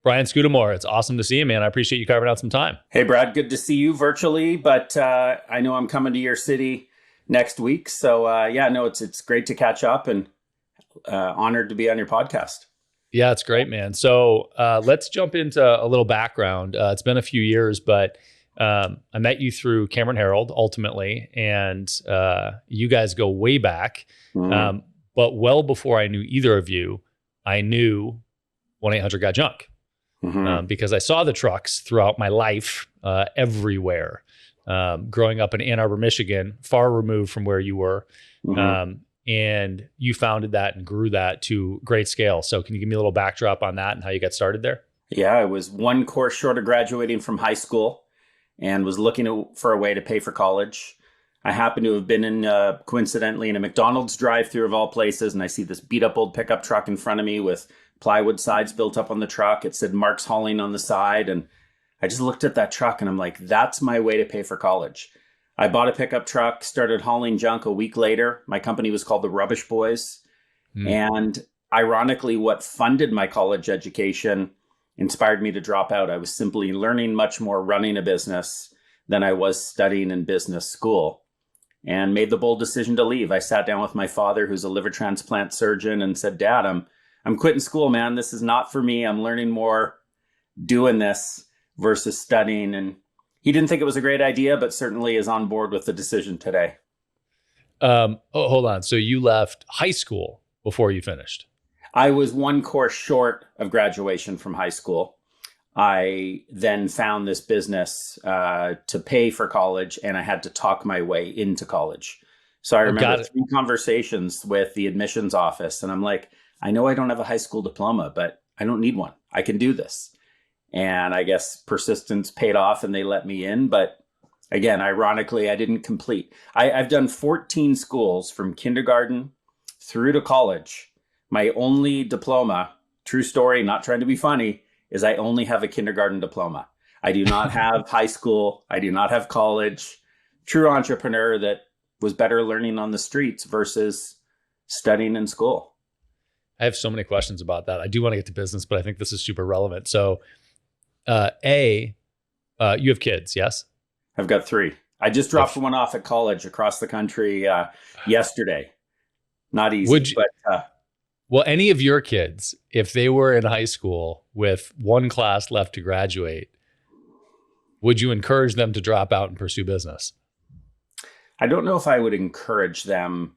Brian Scudamore, it's awesome to see you, man. I appreciate you carving out some time. Hey, Brad, good to see you virtually, but I know I'm coming to your city next week. So, yeah, no, it's great to catch up and honored to be on your podcast. Yeah, it's great, man. So let's jump into a little background. It's been a few years, but I met you through Cameron Herald ultimately, and you guys go way back. Mhm. But well before I knew either of you, I knew 1-800-GOT-JUNK. Mhm. Because I saw the trucks throughout my life everywhere. Growing up in Ann Arbor, Michigan, far removed from where you were. Mhm. And you founded that and grew that to great scale. So can you give me a little backdrop on that and how you got started there? Yeah, I was one course short of graduating from high school and was looking for a way to pay for college. I happened to have been in, coincidentally, in a McDonald's drive-through of all places, and I see this beat-up old pickup truck in front of me with plywood sides built up on the truck. It said Mark's Hauling on the side, and I just looked at that truck and I'm like, that's my way to pay for college. I bought a pickup truck, started hauling junk a week later. My company was called the Rubbish Boys. Hmm. And ironically, what funded my college education inspired me to drop out. I was simply learning much more running a business than I was studying in business school and made the bold decision to leave. I sat down with my father, who's a liver transplant surgeon, and said, Dad, I'm quitting school, man. This is not for me. I'm learning more doing this versus studying. And he didn't think it was a great idea, but certainly is on board with the decision today. Hold on. So you left high school before you finished. I was one course short of graduation from high school. I then found this business to pay for college, and I had to talk my way into college. So I Oh, remember got it. three conversations with the admissions office, and I'm like, I know I don't have a high school diploma, but I don't need one. I can do this. And I guess persistence paid off, and they let me in. But again, ironically, I didn't complete. I've done 14 schools from kindergarten through to college. My only diploma, true story, not trying to be funny, is I only have a kindergarten diploma. I do not have high school. I do not have college. True entrepreneur that was better learning on the streets versus studying in school. I have so many questions about that. I do want to get to business, but I think this is super relevant. So, A, you have kids, yes? I've got three. I just dropped If one off at college across the country yesterday. Not would easy, you, but well, any of your kids, if they were in high school with one class left to graduate, would you encourage them to drop out and pursue business? I don't know if I would encourage them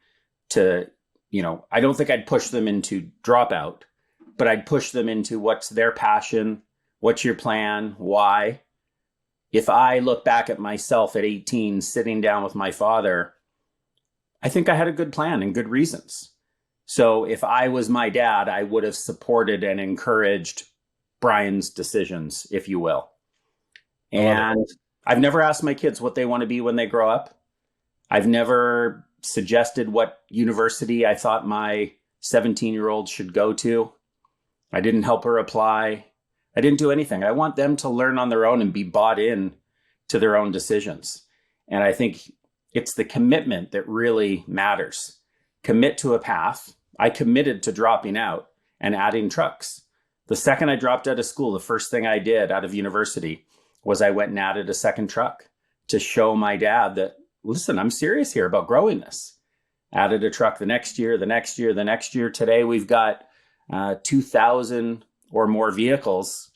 to, I don't think I'd push them into dropout, but I'd push them into what's their passion, what's your plan, why. If I look back at myself at 18, sitting down with my father, I think I had a good plan and good reasons. So if I was my dad, I would have supported and encouraged Brian's decisions, if you will. I love it. And I've never asked my kids what they want to be when they grow up. I've never suggested what university I thought my 17-year-old should go to. I didn't help her apply. I didn't do anything. I want them to learn on their own and be bought in to their own decisions. And I think it's the commitment that really matters. Commit to a path. I committed to dropping out and adding trucks. The second I dropped out of school, the first thing I did out of university was I went and added a second truck to show my dad that, listen, I'm serious here about growing this. Added a truck the next year, the next year, the next year. Today we've got 2,000 or more vehicles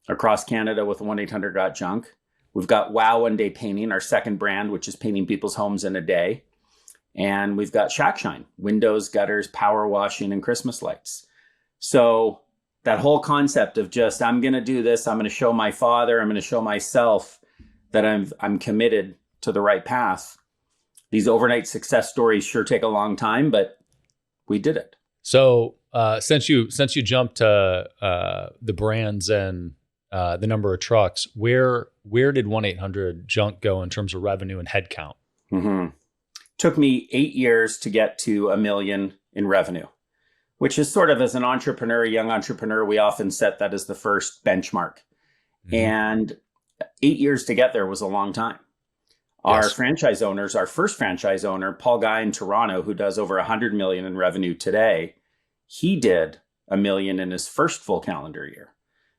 across Canada with 1-800-GOT-JUNK. We've got Wow One Day Painting, our second brand, which is painting people's homes in a day. And we've got Shack Shine, windows, gutters, power washing, and Christmas lights. So that whole concept of just, I'm going to do this, I'm going to show my father, I'm going to show myself that I'm committed to the right path. These overnight success stories sure take a long time, but we did it. So, since you jumped to the brands and the number of trucks, where did 1-800-JUNK go in terms of revenue and headcount? Mm-hmm. Took me 8 years to get to $1 million in revenue, which is sort of, as an entrepreneur, a young entrepreneur, we often set that as the first benchmark. Mm-hmm. And 8 years to get there was a long time. Our Yes. franchise owners, our first franchise owner, Paul Guy in Toronto, who does over 100 million in revenue today, he did $1 million in his first full calendar year.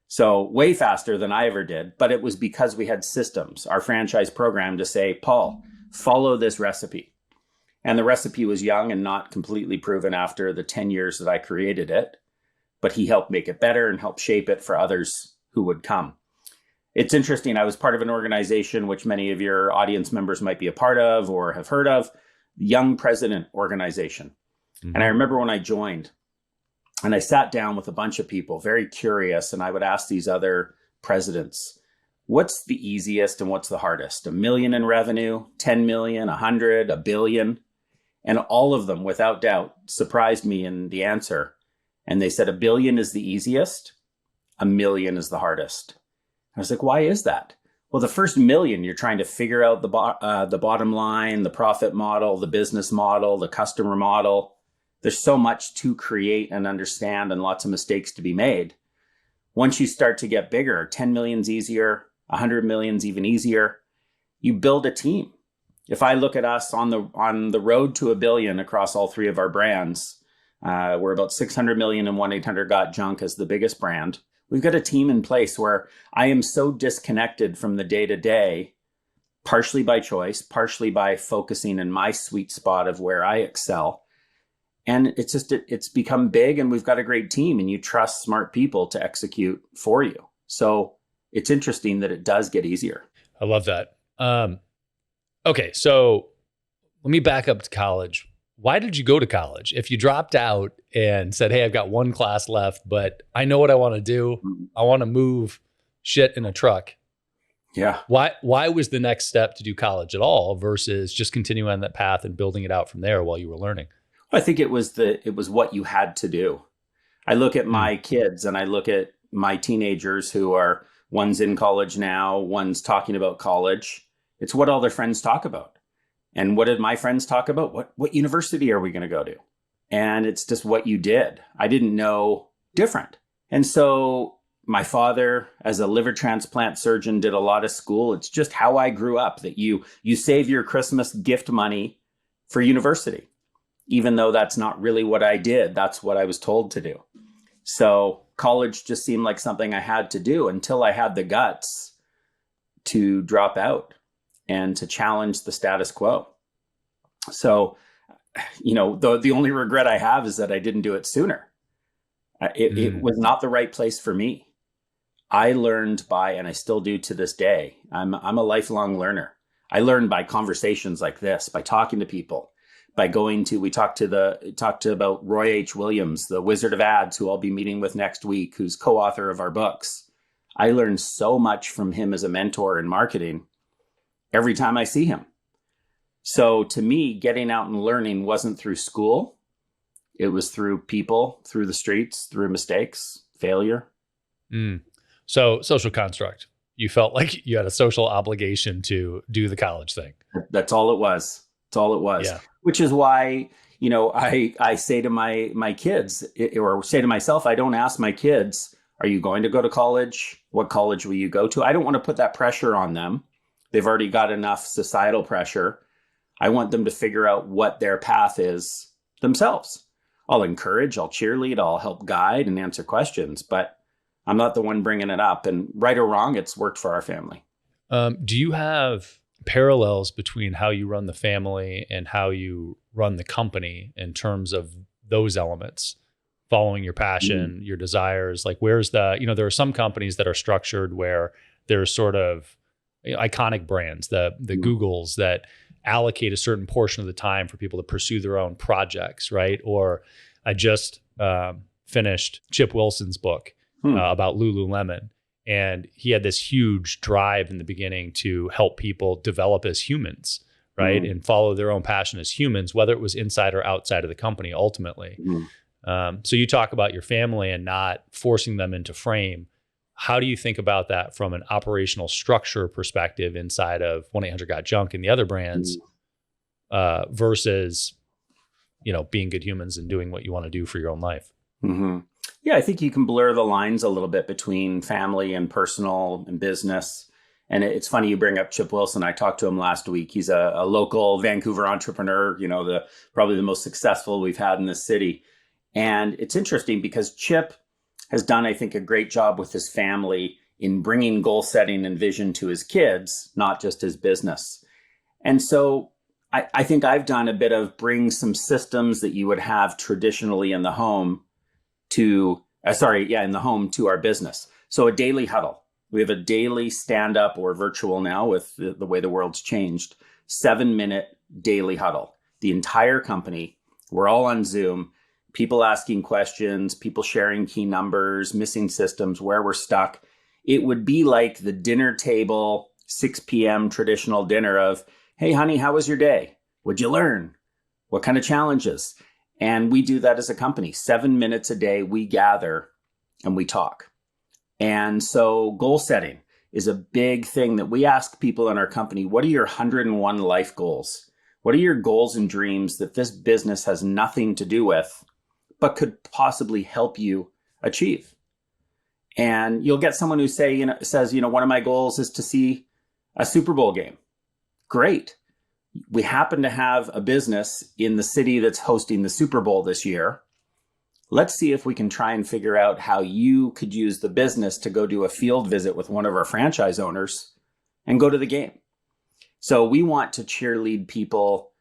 So way faster than I ever did. But it was because we had systems, our franchise program to say, Paul, follow this recipe. And the recipe was young and not completely proven after the 10 years that I created it. But he helped make it better and help shape it for others who would come. It's interesting. I was part of an organization which many of your audience members might be a part of or have heard of, the Young President Organization. Mm-hmm. And I remember when I joined and I sat down with a bunch of people, very curious, and I would ask these other presidents, what's the easiest and what's the hardest? $1 million in revenue, 10 million, 100, $1 billion. And all of them, without doubt, surprised me in the answer. And they said $1 billion is the easiest, $1 million is the hardest. I was like, why is that? Well, the first $1 million, you're trying to figure out the bottom line, the profit model, the business model, the customer model. There's so much to create and understand and lots of mistakes to be made. Once you start to get bigger, 10 million's easier, 100 million's even easier. You build a team. If I look at us on the road to $1 billion across all three of our brands, we're about 600 million in 1-800-GOT-JUNK as the biggest brand. We've got a team in place where I am so disconnected from the day to day, partially by choice, partially by focusing in my sweet spot of where I excel. And it's become big, and we've got a great team, and you trust smart people to execute for you. So it's interesting that it does get easier. I love that. Okay, so let me back up to college. Why did you go to college? If you dropped out and said, hey, I've got one class left, but I know what I want to do. I want to move shit in a truck. Yeah. Why was the next step to do college at all versus just continuing on that path and building it out from there while you were learning? I think it was what you had to do. I look at my kids and I look at my teenagers who are, one's in college now, one's talking about college. It's what all their friends talk about. And what did my friends talk about? What university are we going to go to? And it's just what you did. I didn't know different. And so my father, as a liver transplant surgeon, did a lot of school. It's just how I grew up, that you save your Christmas gift money for university. Even though that's not really what I did, that's what I was told to do. So college just seemed like something I had to do until I had the guts to drop out and to challenge the status quo. So, the only regret I have is that I didn't do it sooner. It was not the right place for me. I learned by, and I still do to this day, I'm a lifelong learner. I learned by conversations like this, by talking to people, by we talked about Roy H. Williams, the Wizard of Ads, who I'll be meeting with next week, who's co-author of our books. I learned so much from him as a mentor in marketing every time I see him. So to me, getting out and learning wasn't through school. It was through people, through the streets, through mistakes, failure. So social construct. You felt like you had a social obligation to do the college thing. That's all it was. That's all it was. Yeah. Which is why, I say to my kids, or say to myself, I don't ask my kids, are you going to go to college? What college will you go to? I don't want to put that pressure on them. They've already got enough societal pressure. I want them to figure out what their path is themselves. I'll encourage, I'll cheerlead, I'll help guide and answer questions, but I'm not the one bringing it up. And right or wrong, it's worked for our family. Do you have parallels between how you run the family and how you run the company in terms of those elements, following your passion, your desires? Like where's there are some companies that are structured where there's sort of iconic brands, the Googles that allocate a certain portion of the time for people to pursue their own projects, right? Or I just finished Chip Wilson's book about Lululemon. And he had this huge drive in the beginning to help people develop as humans, right? And follow their own passion as humans, whether it was inside or outside of the company ultimately. So you talk about your family and not forcing them into frame. How do you think about that from an operational structure perspective inside of 1-800-GOT-JUNK and the other brands versus, being good humans and doing what you want to do for your own life? Yeah, I think you can blur the lines a little bit between family and personal and business. And it's funny you bring up Chip Wilson. I talked to him last week. He's a local Vancouver entrepreneur, probably the most successful we've had in this city. And it's interesting because Chip, has done, I think, a great job with his family in bringing goal setting and vision to his kids, not just his business. And so I think I've done a bit of bring some systems that you would have traditionally in the home to, in the home to our business. So a daily huddle. We have a daily stand up, or virtual now with the way the world's changed, 7-minute daily huddle. The entire company, we're all on Zoom, people asking questions, people sharing key numbers, missing systems, where we're stuck. It would be like the dinner table, 6 p.m. traditional dinner of, hey, honey, how was your day? What'd you learn? What kind of challenges? And we do that as a company. 7 minutes a day, we gather and we talk. And so goal setting is a big thing that we ask people in our company. What are your 101 life goals? What are your goals and dreams that this business has nothing to do with, but could possibly help you achieve? And you'll get someone who says, one of my goals is to see a Super Bowl game. Great. We happen to have a business in the city that's hosting the Super Bowl this year. Let's see if we can try and figure out how you could use the business to go do a field visit with one of our franchise owners and go to the game. So we want to cheerlead people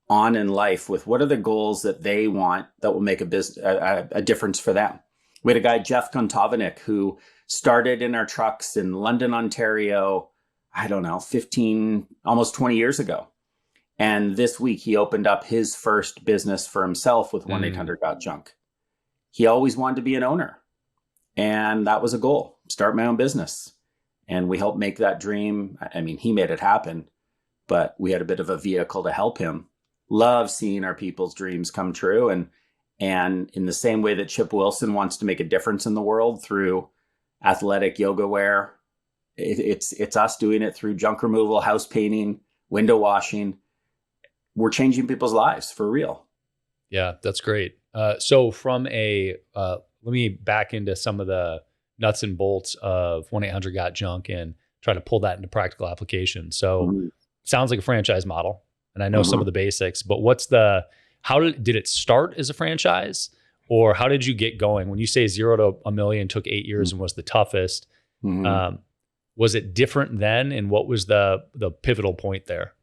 on in life with what are the goals that they want that will make a difference for them. We had a guy, Jeff Gontovanik, who started in our trucks in London, Ontario, 15, almost 20 years ago. And this week he opened up his first business for himself with 1-800-GOT-JUNK. He always wanted to be an owner. And that was a goal, start my own business. And we helped make that dream. He made it happen, but we had a bit of a vehicle to help him. Love seeing our people's dreams come true. And in the same way that Chip Wilson wants to make a difference in the world through athletic yoga wear, it's us doing it through junk removal, house painting, window washing. We're changing people's lives for real. Yeah, that's great. So from let me back into some of the nuts and bolts of 1-800-GOT-JUNK and try to pull that into practical application. So sounds like a franchise model, and I know some of the basics, but how did it start as a franchise, or how did you get going? When you say 0 to $1 million took 8 years and was the toughest, was it different then? And what was the pivotal point there?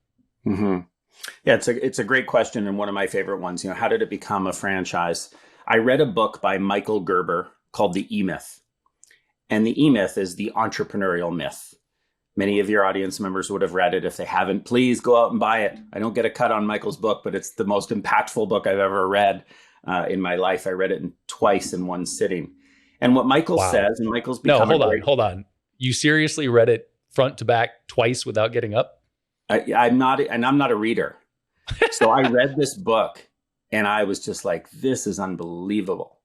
Yeah, it's a great question, and one of my favorite ones. How did it become a franchise? I read a book by Michael Gerber called The E-Myth. And the E-Myth is the entrepreneurial myth. Many of your audience members would have read it. If they haven't, please go out and buy it. I don't get a cut on Michael's book, but it's the most impactful book I've ever read in my life. I read it twice in one sitting. And what Michael says, and Michael's become hold on. You seriously read it front to back twice without getting up? I'm not a reader. So I read this book and I was just like, this is unbelievable.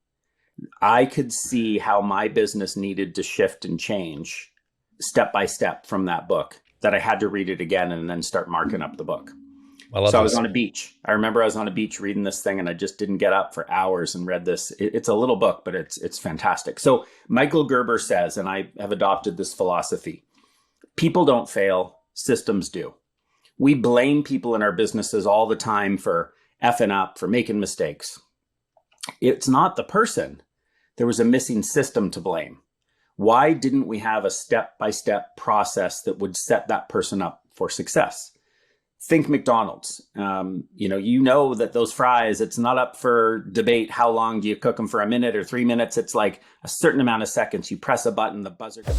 I could see how my business needed to shift and change step by step from that book, that I had to read it again and then start marking up the book. I was on a beach. I remember I was on a beach reading this thing and I just didn't get up for hours and read this. It's a little book, but it's fantastic. So Michael Gerber says, and I have adopted this philosophy, people don't fail, systems do. We blame people in our businesses all the time for effing up, for making mistakes. It's not the person. There was a missing system to blame. Why didn't we have a step-by-step process that would set that person up for success? Think McDonald's. You know that those fries, it's not up for debate. How long do you cook them, for a minute or 3 minutes? It's like a certain amount of seconds. You press a button, the buzzer goes.